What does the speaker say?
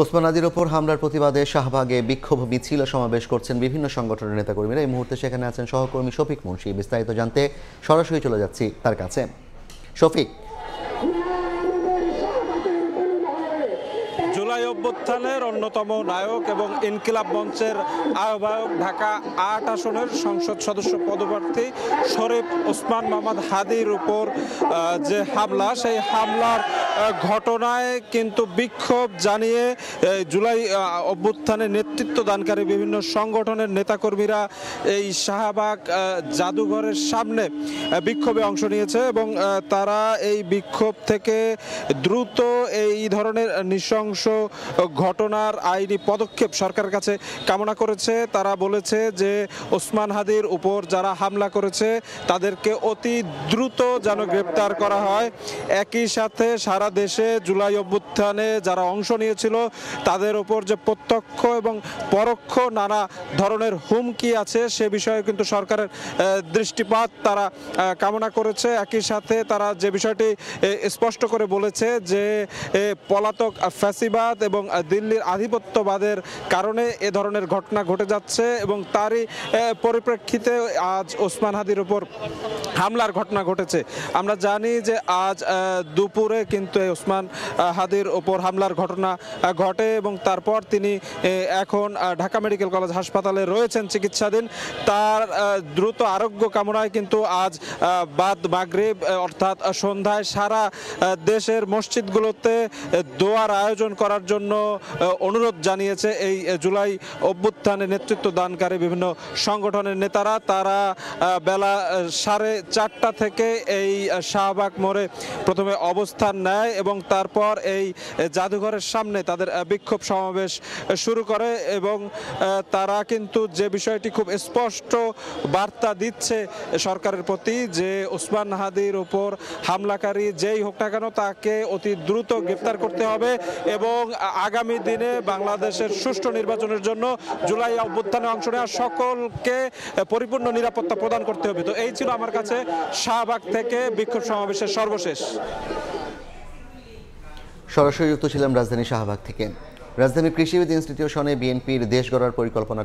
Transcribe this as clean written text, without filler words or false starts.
ওসমান হাদির ওপর হামলার প্রতিবাদে শাহবাগে বিক্ষোভ মিছিল ও সমাবেশ করছেন বিভিন্ন সংগঠনের নেতাকর্মীরা। এই মুহূর্তে সেখানে আছেন সহকর্মী শফিক মুন্সি। বিস্তারিত জানতে সরাসরি চলে যাচ্ছি তার কাছে। শফিক, জুলাই অভ্যুত্থানের অন্যতম নায়ক এবং ইনকিলাব মঞ্চের আহ্বায়ক, ঢাকা ৮ আসনের সংসদ সদস্য পদপ্রার্থী শরীফ ওসমান মোহাম্মদ হাদির উপর যে হামলা, সেই হামলার ঘটনায় কিন্তু বিক্ষোভ জানিয়ে জুলাই অভ্যুত্থানে নেতৃত্ব দানকারী বিভিন্ন সংগঠনের নেতাকর্মীরা এই শাহবাগ জাদুঘরের সামনে বিক্ষোভে অংশ নিয়েছে এবং তারা এই বিক্ষোভ থেকে দ্রুত এই ধরনের নৃশংস ঘটনার আইনি পদক্ষেপ সরকারের কাছে কামনা করেছে। তারা বলেছে যে ওসমান হাদির উপর যারা হামলা করেছে তাদেরকে অতি দ্রুত যেন গ্রেপ্তার করা হয়। একই সাথে সারা দেশে জুলাই অভ্যুত্থানে যারা অংশ নিয়েছিল তাদের উপর যে প্রত্যক্ষ এবং পরোক্ষ নানা ধরনের হুমকি আছে সে বিষয়ে কিন্তু সরকারের দৃষ্টিপাত তারা কামনা করেছে। একই সাথে তারা যে বিষয়টি স্পষ্ট করে বলেছে যে পলাতক ফ্যাসিবাদ এবং দিল্লির আধিপত্যবাদের কারণে এ ধরনের ঘটনা ঘটে যাচ্ছে এবং তারই পরিপ্রেক্ষিতে আজ ওসমান হাদির উপর হামলার ঘটনা ঘটেছে। আমরা জানি যে আজ দুপুরে কিন্তু ওসমান হাদির উপর হামলার ঘটনা ঘটে এবং তারপর তিনি এখন ঢাকা মেডিকেল কলেজ হাসপাতালে রয়েছেন চিকিৎসাধীন। তার দ্রুত আরোগ্য কামনায় কিন্তু আজ বাদ মাগরিব অর্থাৎ সন্ধ্যায় সারা দেশের মসজিদগুলোতে দোয়ার আয়োজন করার জন্য অনুরোধ জানিয়েছে এই জুলাই অভ্যুত্থানে নেতৃত্ব দানকারী বিভিন্ন সংগঠনের নেতারা। তারা বেলা 4:30 থেকে এই শাহবাগ মোড়ে প্রথমে অবস্থান নেয় এবং তারপর এই জাদুঘরের সামনে তাদের বিক্ষোভ সমাবেশ শুরু করে এবং তারা কিন্তু যে বিষয়টি খুব স্পষ্ট বার্তা দিচ্ছে সরকারের প্রতি যে ওসমান হাদির উপর হামলাকারী যেই হোক না কেন তাকে অতি দ্রুত গ্রেফতার করতে হবে এবং আগামী দিনে বাংলাদেশের সুষ্ঠু নির্বাচনের জন্য জুলাই অভ্যুত্থানে অংশ নেওয়া সকলকে পরিপূর্ণ নিরাপত্তা প্রদান করতে হবে। তো এই ছিল আমার কাছে শাহবাগ থেকে বিক্ষোভ সমাবেশের সর্বশেষ। সরাসরি যুক্ত ছিলাম রাজধানী শাহবাগ থেকে। রাজধানীর কৃষিবিদ ইনস্টিটিউশনে বিএনপির দেশ গড়ার পরিকল্পনা